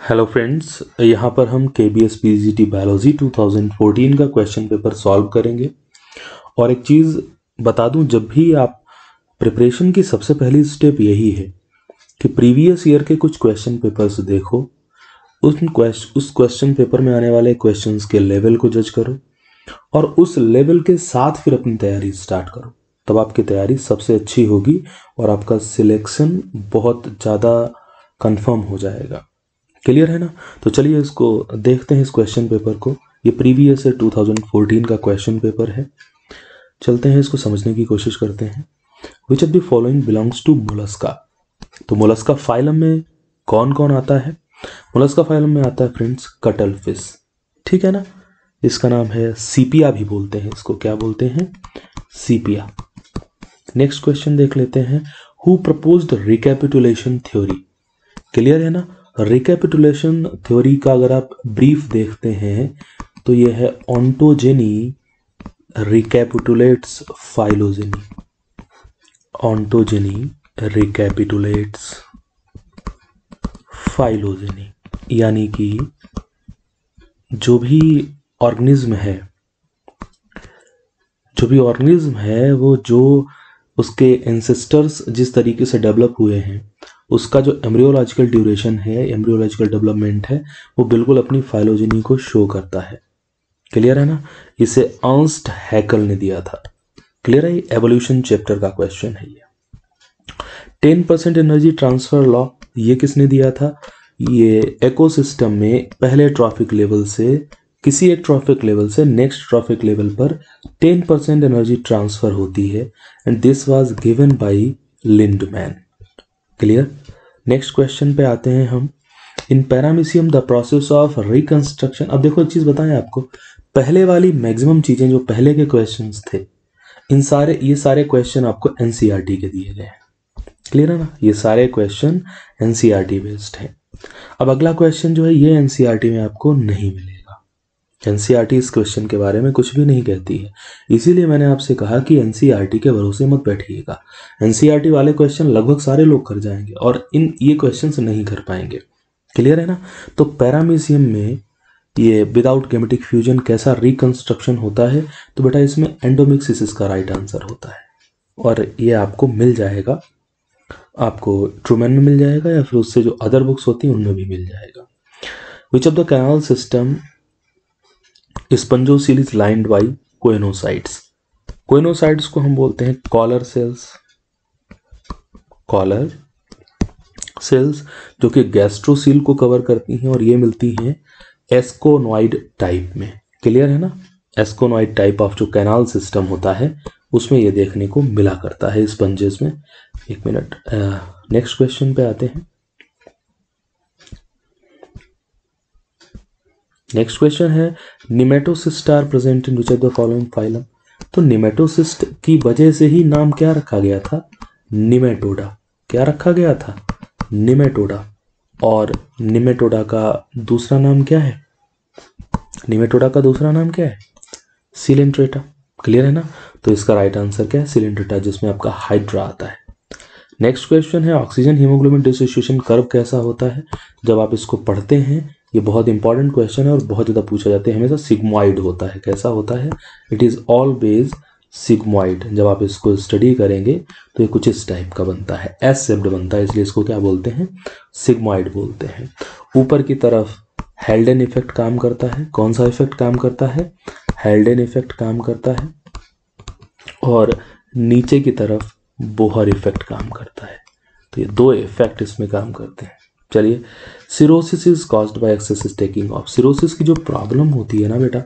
Hello friends, यहाँ पर हम KBS PGT बायोलॉजी 2014 का क्वेश्चन पेपर सॉल्व करेंगे। और एक चीज़ बता दूं, जब भी आप प्रिपरेशन की सबसे पहली स्टेप यही है कि प्रीवियस ईयर के कुछ क्वेश्चन पेपर्स देखो, उस क्वेश्चन पेपर में आने वाले क्वेश्चंस के लेवल को जज करो और उस लेवल के साथ फिर अपनी तैयारी स्टार्ट करो। तब आपकी तैयारी सबसे अच्छी होगी और आपका सिलेक्शन बहुत ज़्यादा कंफर्म हो जाएगा। क्लियर है ना? तो चलिए इसको देखते हैं, इस क्वेश्चन पेपर को। ये प्रीवियस 2014 का क्वेश्चन पेपर है। चलते हैं, इसको समझने की कोशिश करते हैं। Which of the following belongs to Mollusca? तो मोलस्का फाइलम में कौन कौन आता है? मोलस्का फाइलम में आता है फ्रेंड्स कटल फिश, ठीक है ना। इसका नाम है सीपिया भी बोलते हैं इसको। क्या बोलते हैं? सीपिया। नेक्स्ट क्वेश्चन देख लेते हैं। Who proposed recapitulation theory? Clear है ना? रिकैपिटुलेशन थ्योरी का अगर आप ब्रीफ देखते हैं तो ये है ओंटोजेनी रिकैपिटुलेट्स फाइलोजेनी। ओंटोजेनी रिकैपिटुलेट्स फाइलोजेनी, यानी कि जो भी ऑर्गेनिज्म है वो जो उसके एंसेस्टर्स जिस तरीके से डेवलप हुए हैं, उसका जो एम्ब्रियोलॉजिकल ड्यूरेशन है, एम्ब्रियोलॉजिकल डेवलपमेंट है, वो बिल्कुल अपनी फाइलोजेनी को शो करता है। क्लियर है ना? इसे अर्नस्ट हैकल ने दिया था। क्लियर है? एवोल्यूशन चैप्टर का क्वेश्चन है ये। 10% एनर्जी ट्रांसफर लॉ ये किसने दिया था? ये इकोसिस्टम में पहले ट्रॉफिक लेवल से किसी एक ट्रॉफिक लेवल से नेक्स्ट ट्रॉफिक लेवल पर 10% एनर्जी ट्रांसफर होती है, and this was given by Lindeman. Clear? Next question पे आते हैं हम। इन paramecium the process of reconstruction. अब देखो एक चीज बताएं आपको, पहले वाली मैक्सिमम चीजें जो पहले के क्वेश्चंस थे, ये सारे क्वेश्चन आपको एनसीईआरटी के दिए गए हैं। क्लियर है ना? ये सारे क्वेश्चन एनसीईआरटी बेस्ड है। अब अगला क्वेश्चन जो है ये एनसीईआरटी में आपको नहीं मिलेगा। एनसीईआरटी इस क्वेश्चन के बारे में कुछ भी नहीं कहती है, इसीलिए मैंने आपसे कहा कि एनसीईआरटी के भरोसे मत बैठिएगा। एनसीईआरटी वाले क्वेश्चन लगभग सारे लोग कर जाएंगे और ये क्वेश्चंस नहीं कर पाएंगे। क्लियर है ना? तो पैरामीशियम में ये विदाउट गेमेटिक फ्यूजन कैसा रिकंस्ट्रक्शन होता है? तो बेटा इसमें एंडोमिक्सिस का राइट आंसर होता है, और ये आपको मिल जाएगा, आपको ट्रूमैन में मिल जाएगा या फिर उससे जो अदर बुक्स होती हैं उनमें भी मिल जाएगा। विच of the canal system spongocoel is lined by coenocytes? Coenocytes को हम बोलते हैं कॉलर सेल्स। कॉलर सेल्स जो कि गैस्ट्रोसील को कवर करती हैं, और ये मिलती हैं एस्कोनॉइड टाइप में। क्लियर है ना? एस्कोनॉइड टाइप ऑफ जो कैनाल सिस्टम होता है उसमें ये देखने को मिला करता है स्पंजेस में। एक मिनट, नेक्स्ट क्वेश्चन पे आते हैं। नेक्स्ट क्वेश्चन है nematocysts are present in which of the following phylum? तो निमेटोसिस्ट की वजह से ही नाम क्या रखा गया था? निमेटोडा। क्या रखा गया था? निमेटोडा। और निमेटोडा का दूसरा नाम क्या है? निमेटोडा का दूसरा नाम क्या है? सिलेंट्रेटा। क्लियर है ना? तो इसका राइट आंसर क्या है? सिलेंट्रेटा, जिसमें आपका हाइड्रा आता है। नेक्स्ट क्वेश्चन है ऑक्सीजन हीमोग्लोबिन डिसोसिएशन कर्व कैसा होता है? जब आप इसको पढ़ते हैं, ये बहुत इंपॉर्टेंट क्वेश्चन है और बहुत ज़्यादा पूछा जाता है, हमेशा सिग्मोइड होता है। कैसा होता है? It is always sigmoid. जब आप इसको स्टडी करेंगे तो ये कुछ इस टाइप का बनता है, एस शेप्ड बनता है, इसलिए इसको क्या बोलते हैं? सिग्मोइड बोलते हैं। ऊपर की तरफ हेल्डेन इफेक्ट काम करता है। कौन सा इफेक्ट काम करता है? हेल्डेन इफेक्ट काम करता है। और नीचे की तरफ बोहर इफेक्ट काम करता है। तो ये दो इफेक्ट इसमें काम करते हैं। चलिए, cirrhosis is caused by excessive taking of. Cirrhosis की जो प्रॉब्लम होती है ना बेटा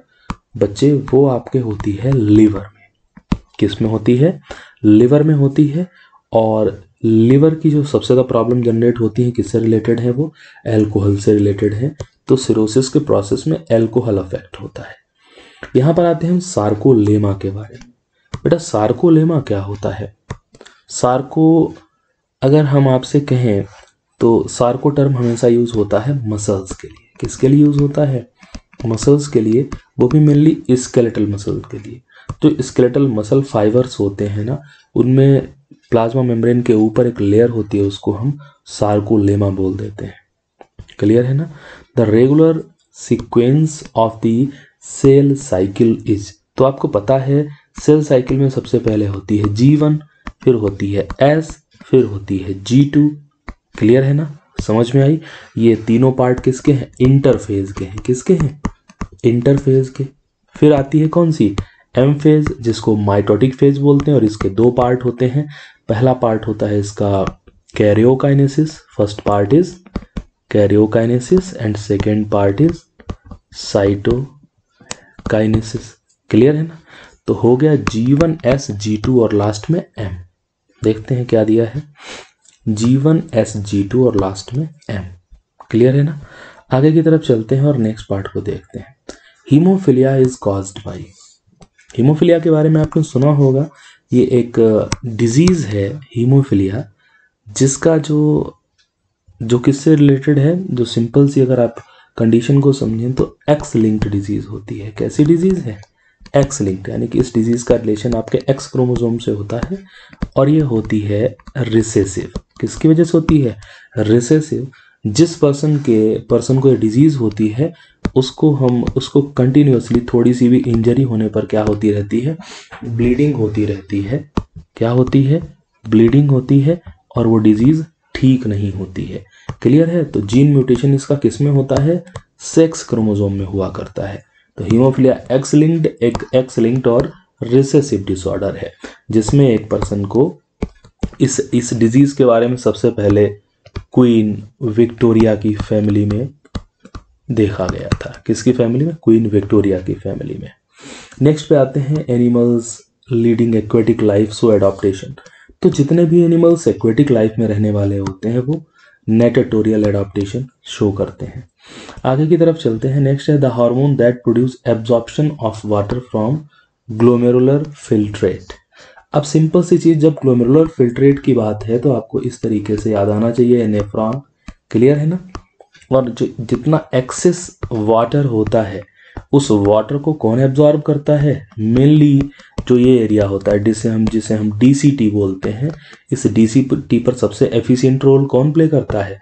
बच्चे, वो आपके होती है लिवर में। किस में होती है? लिवर में होती है। और लिवर की जो सबसे ज़्यादा प्रॉब्लम जनरेट होती है किससे रिलेटेड है? वो एल्कोहल से रिलेटेड है। तो सिरोसिस के प्रोसेस में एल्कोहल अफेक्ट होता है। यहाँ पर आते हैं हम सार्कोलेमा के बारे में। बेटा सार्कोलेमा क्या होता है? सार्को, अगर हम आपसे कहें तो सार्को टर्म हमेशा यूज होता है मसल्स के लिए। किसके लिए यूज होता है? मसल्स के लिए, वो भी मेनली स्केलेटल मसल के लिए। तो स्केलेटल मसल फाइबर्स होते हैं ना, उनमें प्लाज्मा मेम्ब्रेन के ऊपर एक लेयर होती है, उसको हम सार्कोलेमा बोल देते हैं। क्लियर है ना। The regular sequence of the cell cycle is, तो आपको पता है सेल साइकिल में सबसे पहले होती है G1, फिर होती है S, फिर होती है G2। क्लियर है ना, समझ में आई। ये तीनों पार्ट किसके हैं, इंटरफेज के हैं। किसके हैं, इंटरफेज के। फिर आती है कौन सी, एम फेज, जिसको माइटोटिक फेज बोलते हैं, और इसके दो पार्ट होते हैं। पहला पार्ट होता है इसका karyokinesis, first part is karyokinesis and second part is cytokinesis. Clear है ना। तो हो गया G1 S G2 और लास्ट में M। देखते हैं क्या दिया है, G1 S G2 और लास्ट में M। क्लियर है ना। आगे की तरफ चलते हैं और नेक्स्ट पार्ट को देखते हैं। Haemophilia is caused by, haemophilia के बारे में आपने सुना होगा। ये एक डिजीज है हीमोफिलिया, जिसका जो किससे रिलेटेड है, जो सिंपल सी अगर आप कंडीशन को समझें तो एक्स लिंक्ड डिजीज होती है। कैसी डिजीज है, एक्स लिंक्ड, यानी कि इस डिजीज का रिलेशन आपके एक्स क्रोमोसोम से होता है और ये होती है रिसेसिव। किसकी वजह से होती है, रिसेसिव। जिस पर्सन को ये डिजीज होती है उसको कंटिन्यूअसली थोड़ी सी भी इंजरी होने पर क्या होती रहती है, ब्लीडिंग होती रहती है। क्या होती है, ब्लीडिंग होती है, और वो डिजीज ठीक नहीं होती है। क्लियर है। तो जीन म्यूटेशन इसका किस में होता है, सेक्स क्रोमोसोम में हुआ करता है। तो हीमोफिलिया एक्स लिंक्ड, एक एक्स लिंक्ड और रिसेसिव डिसऑर्डर है, जिसमें एक पर्सन को इस डिजीज के बारे में सबसे पहले क्वीन विक्टोरिया की फैमिली में देखा गया था। किसकी फैमिली में, क्वीन विक्टोरिया की फैमिली में। नेक्स्ट पे आते हैं animals leading aquatic life so adaptation. तो जितने भी एनिमल्स एक्वेटिक लाइफ में रहने वाले होते हैं वो नेटेटोरियल एडॉप्टेशन शो करते हैं। आगे की तरफ चलते हैं। नेक्स्ट है the hormone that produce absorption of water from glomerular filtrate. अब सिंपल सी चीज, जब ग्लोमेरुलर फिल्ट्रेट की बात है तो आपको इस तरीके से याद आना चाहिए, नेफ्रॉन। क्लियर है ना। और जितना एक्सेस वाटर होता है उस वाटर को कौन एब्जॉर्ब करता है, मेनली जो ये एरिया होता है जिसे हम DCT बोलते हैं। इस DCT पर सबसे एफिशिएंट रोल कौन प्ले करता है,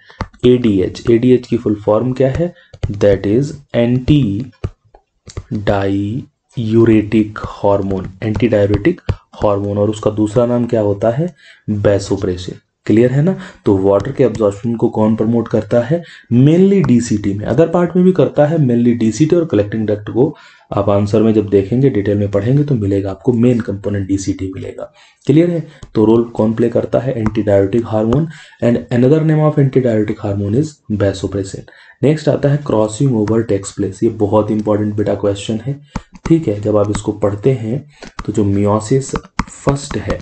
ADH। ADH की फुल फॉर्म क्या है, that is anti diuretic hormone, anti diuretic hormone. और उसका दूसरा नाम क्या होता है, वैसोप्रेसिन। क्लियर है ना। तो वाटर के एब्जॉर्प्शन को कौन प्रमोट करता है, मेनली DCT में, अदर पार्ट में भी करता है, मेनली DCT और कलेक्टिंग डक्ट को आप आंसर में जब देखेंगे, डिटेल में पढ़ेंगे तो मिलेगा आपको, मेन कंपोनेंट DCT मिलेगा। क्लियर है। तो रोल कौन प्ले करता है, anti diuretic hormone, and another name of anti diuretic hormone is vasopressin. Next आता है क्रॉसिंग ओवर टेक्स प्लेस। ये बहुत इंपॉर्टेंट बेटा क्वेश्चन है। ठीक है, जब आप इसको पढ़ते हैं तो जो मियोसिस फर्स्ट है,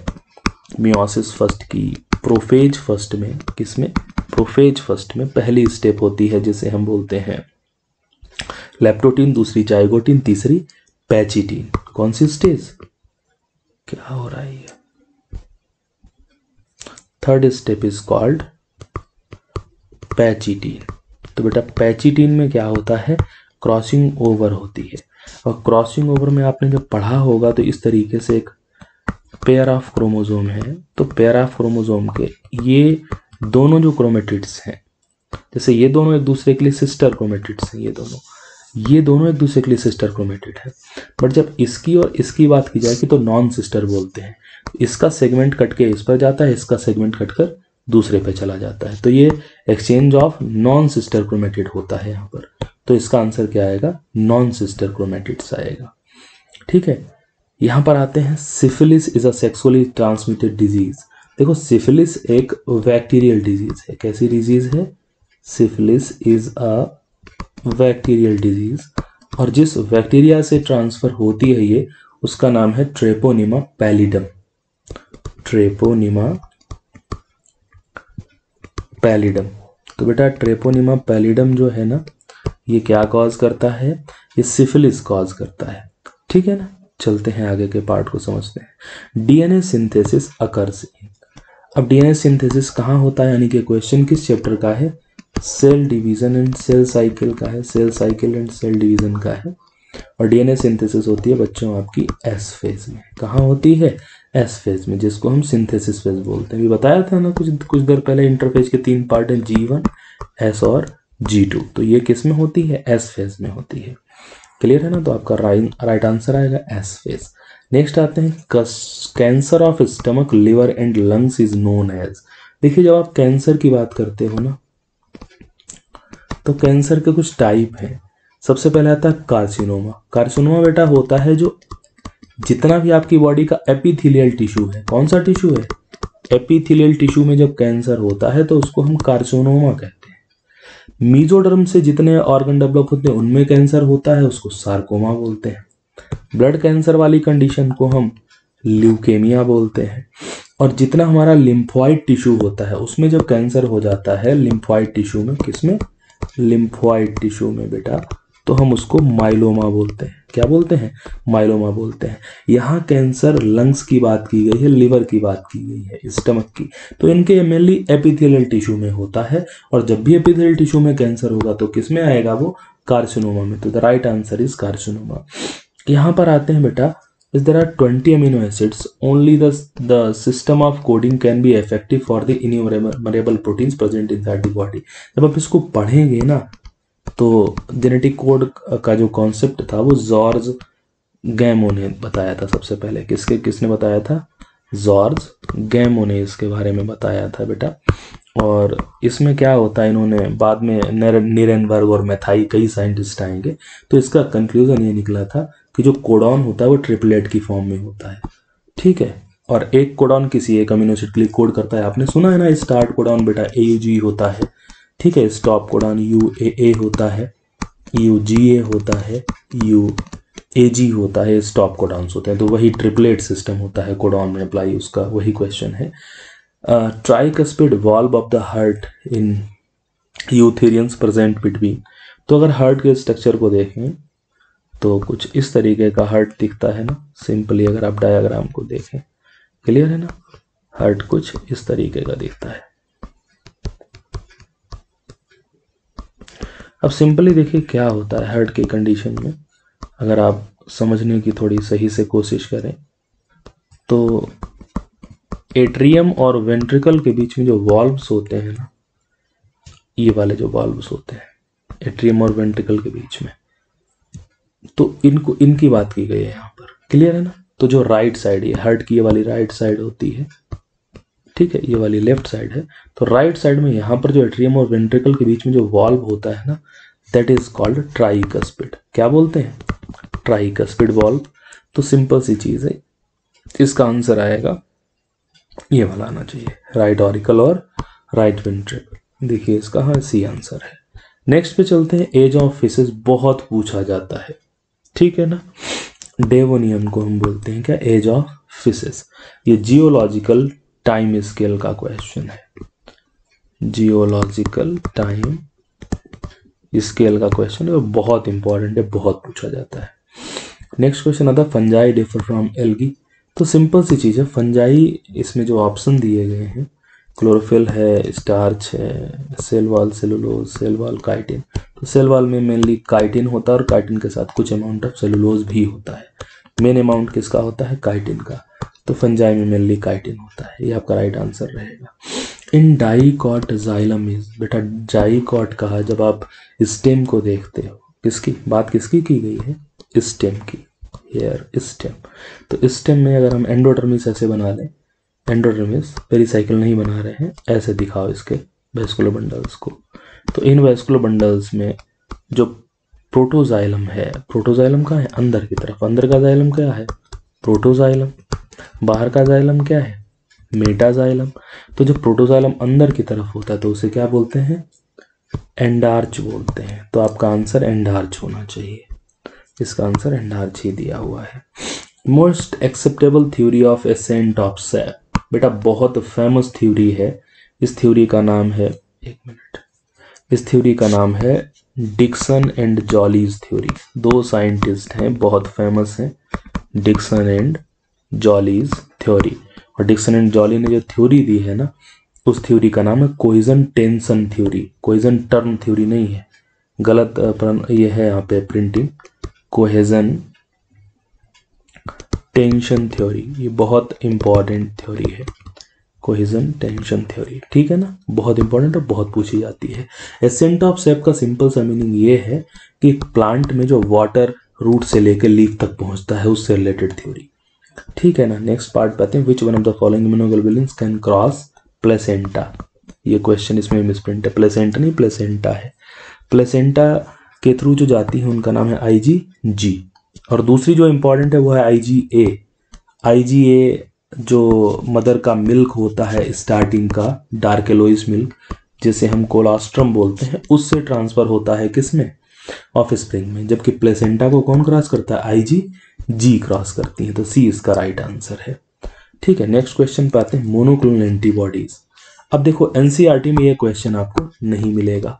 मियोसिस फर्स्ट की प्रोफेज फर्स्ट में, किसमें, प्रोफेज फर्स्ट में पहली स्टेप होती है जिसे हम बोलते हैं लेप्टोटीन, दूसरी जाइगोटीन, तीसरी पैचिटीन। कौन सी स्टेज, क्या हो रहा है, third step is called pachytene. तो बेटा पैचिटीन में क्या होता है, क्रॉसिंग ओवर होती है। और क्रॉसिंग ओवर में आपने जब पढ़ा होगा तो इस तरीके से एक पेयर ऑफ क्रोमोसोम है, तो पेयर ऑफ क्रोमोसोम के ये दोनों जो क्रोमेटिड्स हैं, जैसे ये दोनों एक दूसरे के लिए सिस्टर क्रोमेटिड्स हैं, ये दोनों एक दूसरे के लिए सिस्टर क्रोमेटिड है। बट जब इसकी और इसकी बात की जाएगी तो नॉन सिस्टर बोलते हैं। इसका सेगमेंट कट के इस पर जाता है, इसका सेगमेंट कटकर दूसरे पे चला जाता है। तो ये exchange of non sister chromatid होता है यहाँ पर। तो इसका आंसर क्या आएगा, नॉन सिस्टर क्रोमेटिड्स आएगा। ठीक है। यहाँ पर आते हैं, syphilis is a sexually transmitted disease. देखो सिफिलिस एक बैक्टीरियल डिजीज है। कैसी डिजीज है, syphilis is a bacterial disease, और जिस बैक्टीरिया से ट्रांसफर होती है ये, उसका नाम है ट्रेपोनिमा पैलिडम। Treponema pallidum. तो बेटा ट्रेपोनिमा पैलिडम जो है ना, ये क्या कॉज करता है, ये सिफिलिस कॉज करता है। ठीक है ना। चलते हैं आगे के पार्ट को समझते हैं। DNA synthesis occurs in. अब डीएनए सिंथेसिस कहाँ होता है, यानी कि क्वेश्चन किस चैप्टर का है, cell division and cell cycle का है, cell cycle and cell division का है। और डीएनए सिंथेसिस होती है बच्चों आपकी एस फेज में। कहाँ होती है, एस फेज में, जिसको हम सिंथेसिस फेज बोलते हैं। अभी बताया था ना कुछ देर पहले, इंटरफेज के 3 पार्ट हैं, G1, S और G2। तो ये किस में होती है? एस फेज में होती है। क्लियर है ना? तो आपका राइट आंसर आएगा एस फेज। नेक्स्ट आते हैं, cancer of stomach, liver and lungs is known as. देखिए जब आप कैंसर की बात करते हो ना, तो कैंसर के कुछ टाइप हैं। सबसे पहले आता है कार्सिनोमा। कार्सिनोमा बेटा होता है जो जितना भी आपकी बॉडी का एपिथेलियल टिश्यू है, कौन सा टिश्यू है? एपिथेलियल टिश्यू में जब कैंसर होता है तो उसको हम कार्सिनोमा कहते हैं। मीजोडर्म से जितने ऑर्गन डेवलप होते हैं उनमें कैंसर होता है, उसको सार्कोमा बोलते हैं। ब्लड कैंसर वाली कंडीशन को हम ल्यूकेमिया बोलते हैं। और जितना हमारा लिम्फॉइड टिश्यू होता है उसमें जब कैंसर हो जाता है लिम्फॉइड टिश्यू में, किसमें? लिम्फॉइड टिश्यू में बेटा, तो हम उसको माइलोमा बोलते हैं। क्या बोलते हैं? माइलोमा बोलते हैं। यहाँ कैंसर लंग्स की बात की गई है, लिवर की बात की गई है, स्टमक की, तो इनके मेनली एपिथेलियल टिश्यू में होता है। और जब भी एपिथेलियल टिश्यू में कैंसर होगा तो किस में आएगा? वो कार्सिनोमा में। तो the right answer is carcinoma. यहाँ पर आते हैं बेटा, if there are 20 amino acids, only the system of coding can be effective for the innumerable proteins present inside the body। जब आप इसको पढ़ेंगे ना तो जेनेटिक कोड का जो कॉन्सेप्ट था वो जॉर्ज गैमो ने बताया था सबसे पहले। किसने बताया था? जॉर्ज गैमो ने इसके बारे में बताया था बेटा। और इसमें क्या होता है, इन्होंने बाद में निरेनबर्ग और मैथाई कई साइंटिस्ट आएंगे, तो इसका कंक्लूजन ये निकला था कि जो कोडॉन होता है वो ट्रिपलेट की फॉर्म में होता है। ठीक है, और एक कोडॉन किसी एक अमीनो एसिड के लिए कोड करता है। आपने सुना है ना, स्टार्ट कोडॉन बेटा AUG होता है। ठीक है, स्टॉप कोडॉन UAA होता है, UGA होता है, UAG होता है, स्टॉप कोडॉन्स होते हैं। तो वही ट्रिपलेट सिस्टम होता है कोडॉन में अप्लाई, उसका वही क्वेश्चन है। Tricuspid valve of the heart in यूथेरियंस present between. तो अगर हार्ट के स्ट्रक्चर को देखें तो कुछ इस तरीके का हार्ट दिखता है ना, सिंपली अगर आप डायग्राम को देखें। क्लियर है ना? हार्ट कुछ इस तरीके का दिखता है। अब सिंपली देखिए क्या होता है हार्ट की कंडीशन में, अगर आप समझने की थोड़ी सही से कोशिश करें तो एट्रियम और वेंट्रिकल के बीच में जो वॉल्व्स होते हैं ना, ये वाले जो वॉल्व्स होते हैं एट्रियम और वेंट्रिकल के बीच में, तो इनकी बात की गई है यहाँ पर। क्लियर है ना? तो जो राइट साइड, ये हार्ट की ये वाली राइट साइड होती है, ठीक है, ये वाली लेफ्ट साइड है। तो राइट साइड में यहाँ पर जो एट्रियम और वेंट्रिकल के बीच में जो वॉल्व होता है ना, दैट इज कॉल्ड ट्राइकस्पिड। क्या बोलते हैं? Tricuspid valve. तो सिंपल सी चीज है, इसका आंसर आएगा ये वाला आना चाहिए, राइट ऑरिकल और राइट वेंट्रिकल। देखिए इसका हाँ सी आंसर है। नेक्स्ट पे चलते हैं, एज ऑफ फिशेस बहुत पूछा जाता है। ठीक है ना? डेवोनियन को हम बोलते हैं क्या? Age of fishes. ये जियोलॉजिकल टाइम स्केल का क्वेश्चन है, जियोलॉजिकल टाइम स्केल का क्वेश्चन है, बहुत इंपॉर्टेंट है, बहुत पूछा जाता है। नेक्स्ट क्वेश्चन आता है, फंजाई डिफर फ्रॉम एल्गी। तो सिंपल सी चीज़ है, फंजाई इसमें जो ऑप्शन दिए गए हैं, क्लोरोफिल है, स्टार्च है, cell wall cellulose, cell wall chitin. तो सेल वॉल में मेनली काइटिन होता है और काइटिन के साथ कुछ अमाउंट ऑफ सेलुलोज भी होता है। मेन अमाउंट किसका होता है? काइटिन का। तो फंजाई में मेनली काइटिन होता है, ये आपका राइट आंसर रहेगा। इन डाइकॉट जाइलम इज, बेटा डाइकॉट कहा जब आप स्टेम को देखते हो, किसकी बात किसकी की गई है? स्टेम की, हेयर स्टेम। तो स्टेम में अगर हम एंडोडर्मिस ऐसे बना लें, एंडोडर्मिस पेरिसाइकिल नहीं बना रहे हैं, ऐसे दिखाओ इसके वैस्कुलर बंडल्स को। तो इन वैस्कुलर बंडल्स में जो प्रोटोजाइलम है, प्रोटोजाइलम कहाँ है? अंदर की तरफ। अंदर का जाइलम क्या है? प्रोटोजाइलम। बाहर का जाइलम क्या है? मेटाजाइलम। तो जब प्रोटोजाइलम अंदर की तरफ होता है तो उसे क्या बोलते हैं? एंडार्च बोलते हैं। तो आपका आंसर एंडार्च होना चाहिए, इसका आंसर एंडार्च ही दिया हुआ है। Most acceptable theory of ascent of SAP, बेटा बहुत फेमस थ्योरी है। इस थ्योरी का नाम है, एक मिनट, इस थ्योरी का नाम है डिक्सन एंड जॉलीज थ्योरी। दो साइंटिस्ट हैं, बहुत फेमस हैं, डिक्सन एंड जॉलीज थ्योरी। और डिक्सन एंड जॉली ने जो थ्योरी दी है ना, उस थ्योरी का नाम है कोइजन टेंशन थ्योरी। कोइजन टर्म थ्योरी नहीं है, गलत ये है यहाँ पे प्रिंटिंग, कोहेजन टेंशन थ्योरी। ये बहुत इंपॉर्टेंट थ्योरी है, कोहेजन टेंशन थ्योरी, ठीक है ना, बहुत इंपॉर्टेंट और बहुत पूछी जाती है। एसेंट ऑफ सेप का सिंपल सा मीनिंग ये है कि प्लांट में जो वाटर रूट से लेकर लीफ तक पहुंचता है उससे रिलेटेड थ्योरी, ठीक है ना। नेक्स्ट पार्ट पे आते हैं, which one of the following immunoglobulins can cross placenta. ये क्वेश्चन इसमें मिसप्रिंट है, प्लेसेंटा नहीं प्लेसेंटा है। प्लेसेंटा के थ्रू जो जाती है उनका नाम है IgG, और दूसरी जो इंपॉर्टेंट है वो है IgA। IgA जो मदर का मिल्क होता है स्टार्टिंग का, डार्क एलोइस मिल्क जिसे हम कोलास्ट्रम बोलते हैं, उससे ट्रांसफर होता है किसमें, ऑफ स्प्रिंग में, जबकि प्लेसेंटा को कौन क्रॉस करता है, IgG क्रॉस करती है। तो सी इसका राइट आंसर है, ठीक है। नेक्स्ट क्वेश्चन पे आते हैं, मोनोक्लोनल एंटीबॉडीज। अब देखो एनसीईआरटी में ये क्वेश्चन आपको नहीं मिलेगा,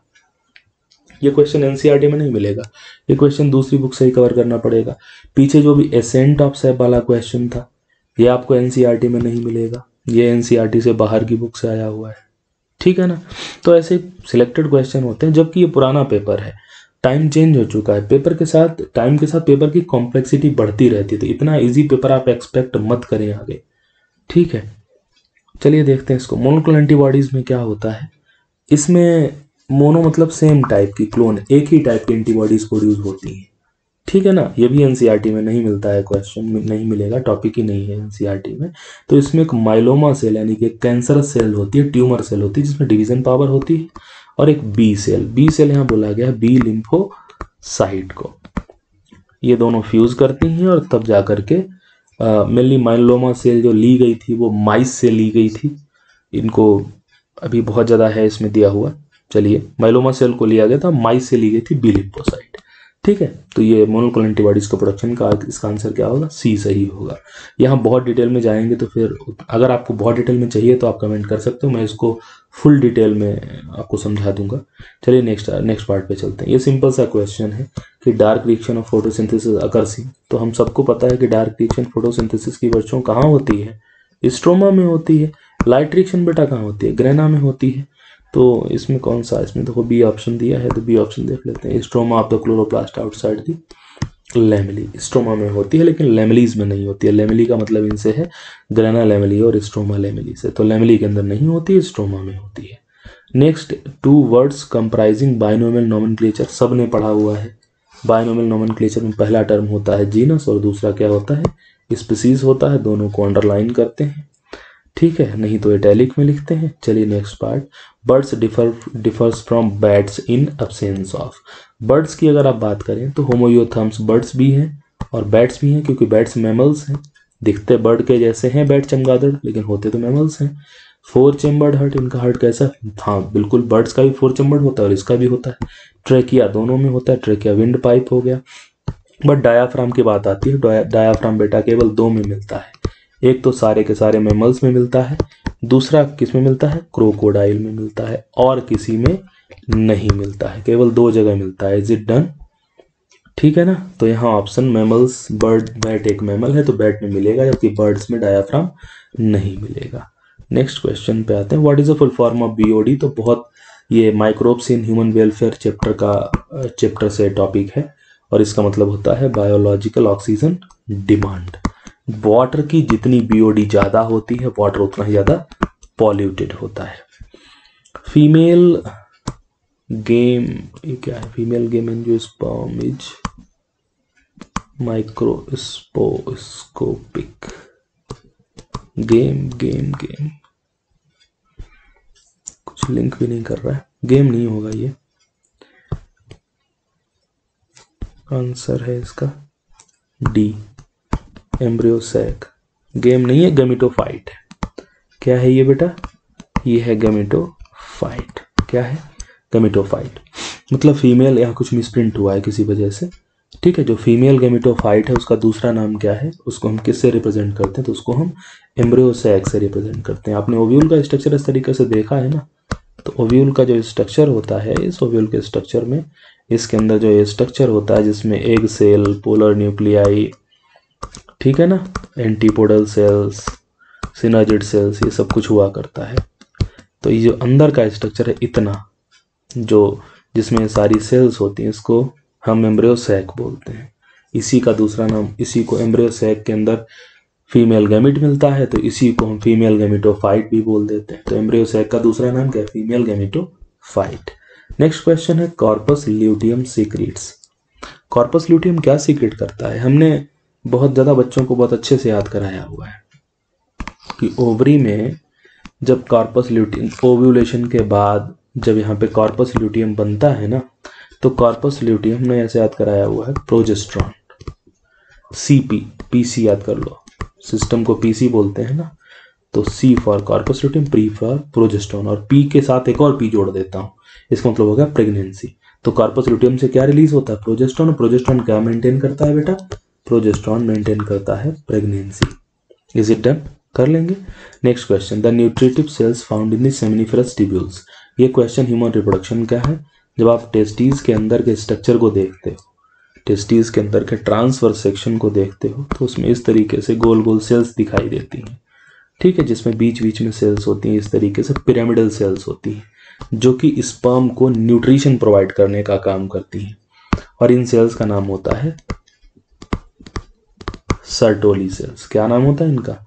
ये क्वेश्चन एनसीईआरटी में नहीं मिलेगा, ये क्वेश्चन दूसरी बुक से ही कवर करना पड़ेगा। पीछे जो भी एसेंट ऑफ सेप वाला क्वेश्चन था ये आपको एनसीईआरटी में नहीं मिलेगा, ये एनसीईआरटी से बाहर की बुक से आया हुआ है, ठीक है ना। तो ऐसे सिलेक्टेड क्वेश्चन होते हैं, जबकि ये पुराना पेपर है, टाइम चेंज हो चुका है, पेपर के साथ टाइम के साथ पेपर की कॉम्प्लेक्सिटी बढ़ती रहती है, तो इतना इजी पेपर आप एक्सपेक्ट मत करें आगे, ठीक है। चलिए देखते हैं इसको, मोनोक्लोनल एंटीबॉडीज में क्या होता है। इसमें मोनो मतलब सेम टाइप की, क्लोन एक ही टाइप की एंटीबॉडीज प्रोड्यूस होती हैं, ठीक है ना। ये भी एनसीईआरटी में नहीं मिलता है, क्वेश्चन नहीं मिलेगा, टॉपिक ही नहीं है एनसीईआरटी में। तो इसमें एक माइलोमा सेल यानी कि कैंसरस सेल होती है, ट्यूमर सेल होती है जिसमें डिवीजन पावर होती है, और एक बी सेल यहाँ बोला गया है बी लिम्फोसाइट को, ये दोनों फ्यूज करती हैं और तब जा करके मेनली माइलोमा सेल जो ली गई थी वो माइस से ली गई थी, इनको अभी बहुत ज़्यादा है इसमें दिया हुआ। चलिए माइलोमा सेल को लिया गया था, माइस से ली गई थी बी लिम्फोसाइट, ठीक है। तो ये मोनोक्लोनल एंटीबॉडीज का प्रोडक्शन का इसका आंसर क्या होगा, सी सही होगा। यहाँ बहुत डिटेल में जाएंगे तो फिर अगर आपको बहुत डिटेल में चाहिए तो आप कमेंट कर सकते हो, मैं इसको फुल डिटेल में आपको समझा दूंगा। चलिए नेक्स्ट पार्ट पे चलते हैं। ये सिंपल सा क्वेश्चन है कि dark reaction of photosynthesis occurs in, तो हम सबको पता है कि डार्क रिएक्शन फोटोसिंथेसिस की वर्षों कहाँ होती है, स्ट्रोमा में होती है। लाइट रिएक्शन बेटा कहाँ होती है, ग्रेना में होती है। तो इसमें कौन सा, इसमें देखो बी ऑप्शन दिया है, तो बी ऑप्शन देख लेते हैं, stroma of the chloroplast outside the lamellae, stroma में होती है लेकिन लैमेलीज में नहीं होती है। लैमेली का मतलब इनसे है ग्रेना लैमेली और स्ट्रोमा लैमेली से, तो लैमेली के अंदर नहीं होती है, स्ट्रोमा में होती है। Next, two words comprising binomial nomenclature, सब ने पढ़ा हुआ है। बाइनोमियल नोमेनक्लेचर में पहला टर्म होता है जीनस और दूसरा क्या होता है, स्पीसीज होता है, दोनों को अंडरलाइन करते हैं, ठीक है, नहीं तो इटैलिक में लिखते हैं। चलिए next part, birds differs from bats in absence of. Birds की अगर आप बात करें तो होमोयोथर्म्स बर्ड्स भी हैं और बैट्स भी हैं, क्योंकि बैट्स मैमल्स हैं, दिखते बर्ड के जैसे हैं बैट चमगादड़, लेकिन होते तो मैमल्स हैं। 4 चेम्बर्ड हार्ट, इनका हार्ट कैसा, हाँ बिल्कुल बर्ड्स का भी 4 चेम्बर्ड होता है और इसका भी होता है। ट्रेकिया दोनों में होता है, ट्रेकिया विंड पाइप हो गया। बट डायाफ्राम की बात आती है, डायाफ्राम बेटा केवल 2 में मिलता है, एक तो सारे के सारे मैमल्स में मिलता है, दूसरा किस में मिलता है, क्रोकोडाइल में मिलता है, और किसी में नहीं मिलता है, केवल 2 जगह मिलता है। इज इट डन, ठीक है ना। तो यहाँ ऑप्शन मैमल्स, बर्ड, बैट एक मैमल है तो बैट में मिलेगा, जबकि बर्ड्स में डायाफ्राम नहीं मिलेगा। नेक्स्ट क्वेश्चन पे आते हैं, what is the full form of BOD. तो बहुत ये microbes in human welfare chapter से टॉपिक है, और इसका मतलब होता है बायोलॉजिकल ऑक्सीजन डिमांड। वाटर की जितनी बीओडी ज़्यादा होती है वाटर उतना ही ज़्यादा पॉल्यूटेड होता है। फीमेल गेम, ये क्या है, female game angiosperm is microscopic game, कुछ लिंक भी नहीं कर रहा है, गेम नहीं होगा ये, आंसर है इसका डी, एम्ब्रियोसैक। गेम नहीं है, गैमेटोफाइट है। क्या है ये बेटा, ये है गैमेटोफाइट। क्या है, गैमेटोफाइट, मतलब फीमेल, यहाँ कुछ मिसप्रिंट हुआ है किसी वजह से, ठीक है। जो फीमेल गैमेटोफाइट है उसका दूसरा नाम क्या है, उसको हम किससे रिप्रेजेंट करते हैं, तो उसको हम एम्ब्रियोसैक से रिप्रेजेंट करते हैं। आपने ओव्यूल का स्ट्रक्चर इस तरीके से देखा है ना, तो ओव्यूल का जो स्ट्रक्चर होता है, इस ओव्यूल के स्ट्रक्चर में, इसके अंदर जो स्ट्रक्चर होता है जिसमें एग सेल, पोलर न्यूक्लियाई, ठीक है ना, एंटीपोडल सेल्स, सिनर्जिड सेल्स, ये सब कुछ हुआ करता है। तो ये जो अंदर का स्ट्रक्चर है इतना, जो जिसमें सारी सेल्स होती हैं, इसको हम एम्ब्रियोसैक बोलते हैं। इसी का दूसरा नाम, इसी को एम्ब्रियोसैक के अंदर फीमेल गैमिट मिलता है, तो इसी को हम फीमेल गैमिटोफाइट भी बोल देते हैं। तो एम्ब्रियो सैक का दूसरा नाम क्या है? Female gametophyte. नेक्स्ट क्वेश्चन है corpus luteum secrets. Corpus luteum क्या सीक्रेट करता है? हमने बहुत ज़्यादा बच्चों को बहुत अच्छे से याद कराया हुआ है कि ओवरी में जब कॉर्पस ल्यूटियम ओव्यूलेशन के बाद जब यहाँ पे कॉर्पस ल्यूटियम बनता है ना, तो कॉर्पस ल्यूटियम ने ऐसे याद कराया हुआ है प्रोजेस्ट्रॉन, सीपी, पीसी याद कर लो, सिस्टम को पीसी बोलते हैं ना, तो C for corpus luteum, P for progesterone, और पी के साथ एक और पी जोड़ देता हूँ, इसका मतलब होगा प्रेगनेंसी। तो कॉर्पस ल्यूटियम से क्या रिलीज होता है? प्रोजेस्ट्रॉन। और प्रोजेस्ट्रॉन क्या मेंटेन करता है बेटा? प्रोजेस्ट्रॉन मेंटेन करता है प्रेगनेंसी। Is it done? कर लेंगे। Next question, the nutritive cells found in the seminiferous tubules. ये क्वेश्चन ह्यूमन रिप्रोडक्शन का है। जब आप टेस्टीज के अंदर के स्ट्रक्चर को देखते हो, टेस्टीज के अंदर के ट्रांसवर्स सेक्शन को देखते हो, तो उसमें इस तरीके से गोल गोल सेल्स दिखाई देती हैं, ठीक है, जिसमें बीच बीच में सेल्स होती हैं, इस तरीके से पिरामिडल सेल्स होती हैं, जो कि स्पर्म को न्यूट्रिशन प्रोवाइड करने का काम करती हैं, और इन सेल्स का नाम होता है सर्टोली सेल्स। क्या नाम होता है इनका?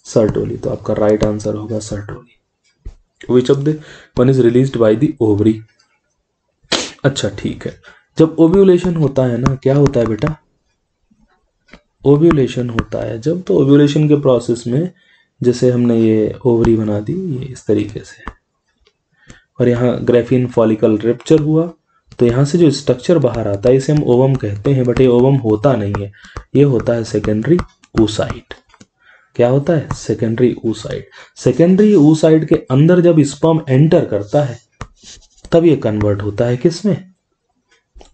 सर्टोली। तो आपका राइट आंसर होगा Sertoli. Which of the one is released by the ovary? अच्छा ठीक है, जब ओव्यूलेशन होता है ना, क्या होता है बेटा? ओव्यूलेशन होता है जब, तो ओव्यूलेशन के प्रोसेस में जैसे हमने ये ओवरी बना दी ये इस तरीके से, और यहाँ ग्रेफिन फॉलिकल रप्चर हुआ, तो यहाँ से जो स्ट्रक्चर बाहर आता है इसे हम ओवम कहते हैं, बट ये ओवम होता नहीं है, ये होता है सेकेंडरी oocyte। क्या होता है? Secondary oocyte। सेकेंडरी oocyte के अंदर जब स्पर्म एंटर करता है तब ये कन्वर्ट होता है किसमें?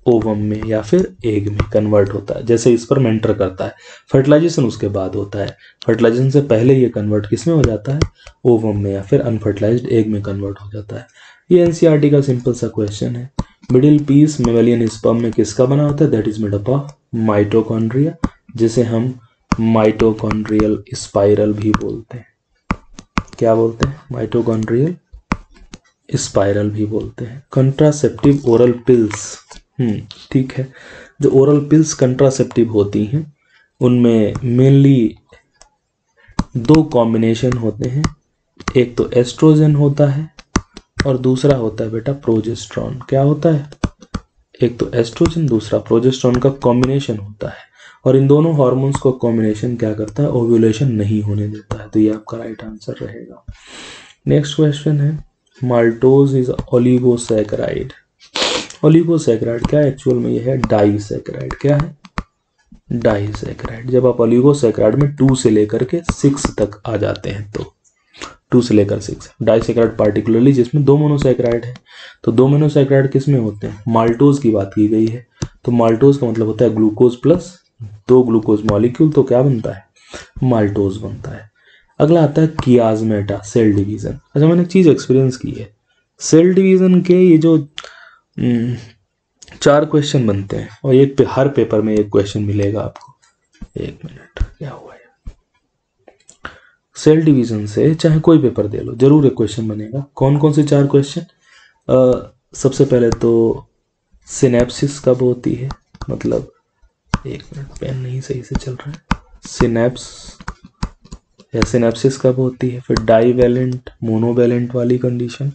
ओवम में, या फिर एग में कन्वर्ट होता है। जैसे स्पर्म एंटर करता है, फर्टिलाइजेशन उसके बाद होता है, फर्टिलाइजेशन से पहले ये कन्वर्ट किसमें हो जाता है? ओवम में, या फिर अनफर्टिलाइज्ड एग में कन्वर्ट हो जाता है। ये एनसीईआरटी का सिंपल सा क्वेश्चन है। मिडिल पीस मेमेलियन स्पर्म में किसका बना होता है? That is made up of mitochondria, जिसे हम माइटोकॉन्ड्रियल स्पाइरल भी बोलते हैं। क्या बोलते हैं? माइटोकॉन्ड्रियल स्पाइरल भी बोलते हैं। कंट्रासेप्टिव ओरल पिल्स, ठीक है, जो ओरल पिल्स कंट्रासेप्टिव होती हैं उनमें मेनली दो कॉम्बिनेशन होते हैं, एक तो एस्ट्रोजन होता है और दूसरा होता है बेटा प्रोजेस्ट्रॉन। क्या होता है? एक तो एस्ट्रोजन, दूसरा प्रोजेस्ट्रॉन का कॉम्बिनेशन होता है, और इन दोनों हार्मोन्स को कॉम्बिनेशन क्या करता है? ओव्यूलेशन नहीं होने देता है। तो ये आपका राइट आंसर रहेगा। नेक्स्ट क्वेश्चन है माल्टोज इज ओलिगोसैकेराइड। ओलिगोसैकेराइड क्या एक्चुअल में? ये है डाइसैकेराइड। क्या है? डाइसैकेराइड। जब आप ओलिगोसैकेराइड में 2 से लेकर के 6 तक आ जाते हैं, तो 2 से लेकर 6 डाइसैकेराइड पार्टिकुलरली जिसमें 2 मोनोसैकेराइड है, तो 2 मोनोसैकेराइड किस में होते हैं? माल्टोज की बात की गई है, तो माल्टोज का मतलब होता है ग्लूकोज प्लस 2 ग्लूकोज मॉलिक्यूल, तो क्या बनता है? माल्टोज बनता है। अगला आता है कियाजमेटा, सेल डिवीजन। अच्छा, मैंने एक चीज एक्सपीरियंस की है, सेल डिवीजन के ये जो 4 क्वेश्चन बनते हैं, और एक पे हर पेपर में एक क्वेश्चन मिलेगा आपको। एक मिनट, क्या हुआ है? सेल डिवीजन से चाहे कोई पेपर दे लो, जरूर एक क्वेश्चन बनेगा। कौन कौन से 4 क्वेश्चन? सबसे पहले तो सिनेप्सिस कब होती है, मतलब एक मिनट, पेन नहीं सही से चल रहा है। सिनेप्स या सिनेप्सिस कब होती है, फिर डाईवैलेंट मोनोवैलेंट वाली कंडीशन,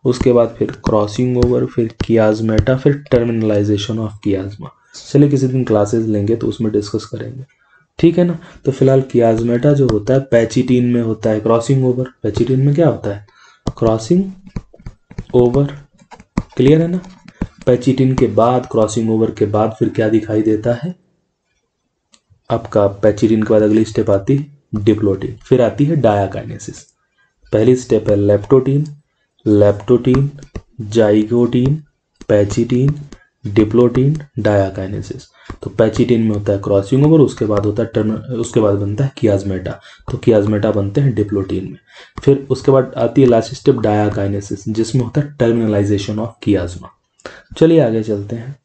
उसके बाद फिर क्रॉसिंग ओवर, फिर कियाजमेटा, फिर टर्मिनलाइजेशन ऑफ कियाजमा। चलिए किसी दिन क्लासेस लेंगे तो उसमें डिस्कस करेंगे, ठीक है ना। तो फिलहाल कियाजमेटा जो होता है पैचिटीन में होता है, क्रॉसिंग ओवर पैचिटीन में क्या होता है? क्रॉसिंग ओवर, क्लियर है ना। पैचिटीन के बाद, क्रॉसिंग ओवर के बाद फिर क्या दिखाई देता है आपका? पैचिटीन के बाद अगली स्टेप आती है डिप्लोटीन, फिर आती है डायाकाइनेसिस। पहली स्टेप है leptotene, leptotene, zygotene, pachytene, diplotene, डायाकाइनेसिस। तो पैचिटीन में होता है क्रॉसिंग ओवर, उसके बाद होता है उसके बाद बनता है कियाजमेटा, तो कियाजमेटा बनते हैं डिप्लोटीन में। फिर उसके बाद आती है लास्ट स्टेप डायाकाइनेसिस, जिसमें होता है टर्मिनलाइजेशन ऑफ कियाजमा। चलिए आगे चलते हैं।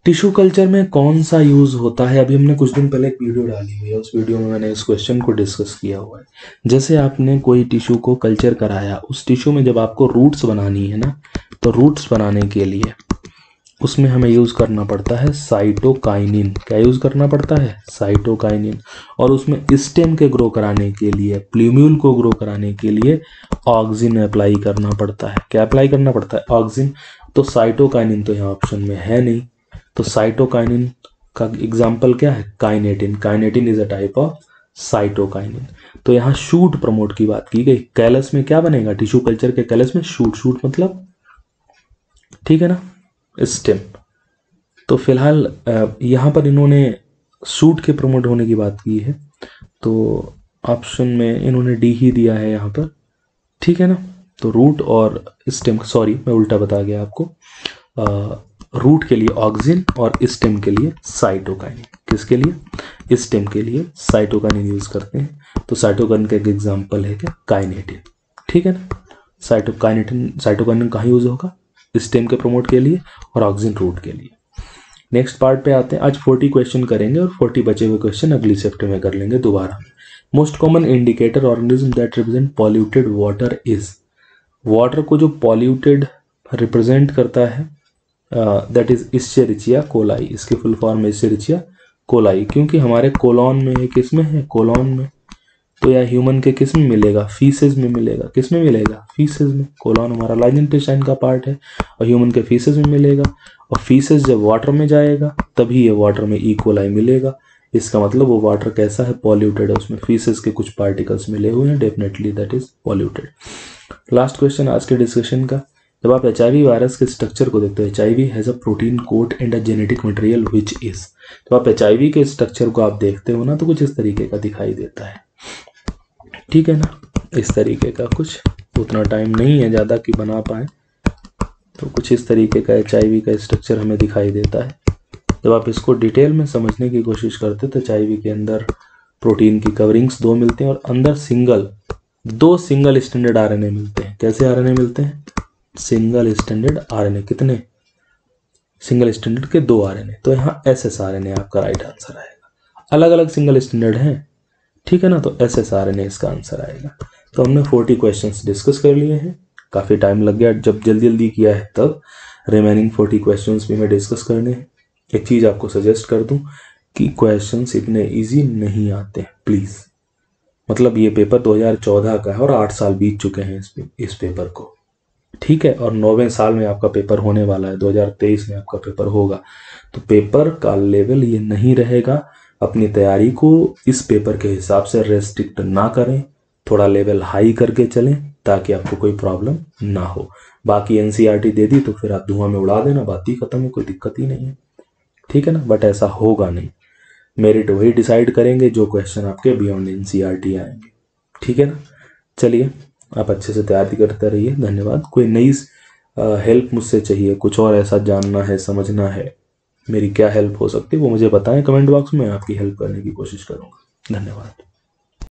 टिश्यू कल्चर में कौन सा यूज होता है? अभी हमने कुछ दिन पहले एक वीडियो डाली हुई है, उस वीडियो में मैंने इस क्वेश्चन को डिस्कस किया हुआ है। जैसे आपने कोई टिश्यू को कल्चर कराया, उस टिश्यू में जब आपको रूट्स बनानी है ना, तो रूट्स बनाने के लिए उसमें हमें यूज़ करना पड़ता है साइटोकाइनिन। क्या यूज़ करना पड़ता है? साइटोकाइनिन। और उसमें स्टेम के ग्रो कराने के लिए, प्ल्यूम्यूल को ग्रो कराने के लिए ऑक्सिन अप्लाई करना पड़ता है। क्या अप्लाई करना पड़ता है? ऑक्सिन। तो साइटोकाइनिन तो यहाँ ऑप्शन में है नहीं, तो साइटोकाइनिन का एग्जाम्पल क्या है? Kinetin. Kinetin is a type of cytokinin. तो यहाँ शूट प्रमोट की बात की गई। कैलस में क्या बनेगा? टिश्यू कल्चर के कैलस में शूट। शूट मतलब, ठीक है ना, स्टेम। तो फिलहाल यहाँ पर इन्होंने शूट के प्रमोट होने की बात की है, तो ऑप्शन में इन्होंने डी ही दिया है यहाँ पर, ठीक है ना। तो रूट और स्टेम, सॉरी मैं उल्टा बता गया आपको, रूट के लिए ऑक्सिन और स्टेम के लिए साइटोकाइनिन। किसके लिए? स्टेम के लिए साइटोकाइनिन यूज़ करते हैं। तो साइटोकाइनिन का एक एग्जाम्पल है क्या? काइनेटिन, ठीक है ना। साइटोकाइनिन कहाँ यूज़ होगा? स्टेम के प्रमोट के लिए और ऑक्सिन रूट के लिए। नेक्स्ट पार्ट पे आते हैं। आज 40 क्वेश्चन करेंगे और 40 बचे हुए क्वेश्चन अगली शिफ्ट में कर लेंगे दोबारा। Most common indicator organism that represent polluted water is. Water को जो पॉल्यूटेड रिप्रेजेंट करता है दैट इज इस्चेरिचिया कोलाई। इसके फुल फॉर्म है इस्चेरिचिया कोलाई, क्योंकि हमारे कोलॉन में है। किसमें है? कोलॉन में। तो यह ह्यूमन के किस में मिलेगा? फीसेस में मिलेगा। किस में मिलेगा? फीसेस में। कोलॉन हमारा लार्ज इंटेस्टाइन का पार्ट है और ह्यूमन के फीसेस में मिलेगा। और फीसेस जब वाटर में जाएगा तभी ये वाटर में ई कोलाई मिलेगा। इसका मतलब वो वाटर कैसा है? पॉल्यूटेड है, उसमें फीसेस के कुछ पार्टिकल्स मिले हुए हैं, definitely that is polluted. Last question आज के डिस्कशन का। जब आप HIV वायरस के स्ट्रक्चर को देखते हो, HIV has a protein coat and a genetic material which is. जब आप HIV के स्ट्रक्चर को आप देखते हो ना, तो कुछ इस तरीके का दिखाई देता है, ठीक है ना, इस तरीके का कुछ। उतना टाइम नहीं है ज़्यादा कि बना पाए, तो कुछ इस तरीके का HIV का स्ट्रक्चर हमें दिखाई देता है। जब आप इसको डिटेल में समझने की कोशिश करते हैं तो HIV के अंदर प्रोटीन की कवरिंग्स 2 मिलते हैं और अंदर दो सिंगल स्टैंडर्ड RNA मिलते हैं। कैसे RNA मिलते हैं? Single standard RNA। कितने? सिंगल स्टैंडर्ड के 2 RNA। तो यहाँ SSRNA आपका राइट आंसर आएगा। अलग अलग सिंगल स्टैंडर्ड हैं, ठीक है ना, तो SSRNA इसका आंसर आएगा। तो हमने 40 क्वेश्चंस डिस्कस कर लिए हैं। काफ़ी टाइम लग गया, जब जल्दी जल्दी किया है तब। रिमेनिंग 40 क्वेश्चंस भी मैं डिस्कस करने हैं। एक चीज़ आपको सजेस्ट कर दूं कि क्वेश्चंस इतने इजी नहीं आते हैं, प्लीज़। मतलब ये पेपर 2014 का है और 8 साल बीत चुके हैं इस पेपर को, ठीक है। और 9वें साल में आपका पेपर होने वाला है, 2023 में आपका पेपर होगा। तो पेपर का लेवल ये नहीं रहेगा। अपनी तैयारी को इस पेपर के हिसाब से रेस्ट्रिक्ट ना करें, थोड़ा लेवल हाई करके चलें ताकि आपको कोई प्रॉब्लम ना हो। बाकी NCERT दे दी तो फिर आप धुआं में उड़ा देना, बात ही खत्म है, कोई दिक्कत ही नहीं है, ठीक है ना। बट ऐसा होगा नहीं। मेरिट वही डिसाइड करेंगे जो क्वेश्चन आपके बियॉन्ड NCERT आएंगे, ठीक है ना। चलिए, आप अच्छे से तैयारी करते रहिए। धन्यवाद। कोई नई हेल्प मुझसे चाहिए, कुछ और ऐसा जानना है, समझना है, मेरी क्या हेल्प हो सकती है वो मुझे बताएं कमेंट बॉक्स में, आपकी हेल्प करने की कोशिश करूँगा। धन्यवाद।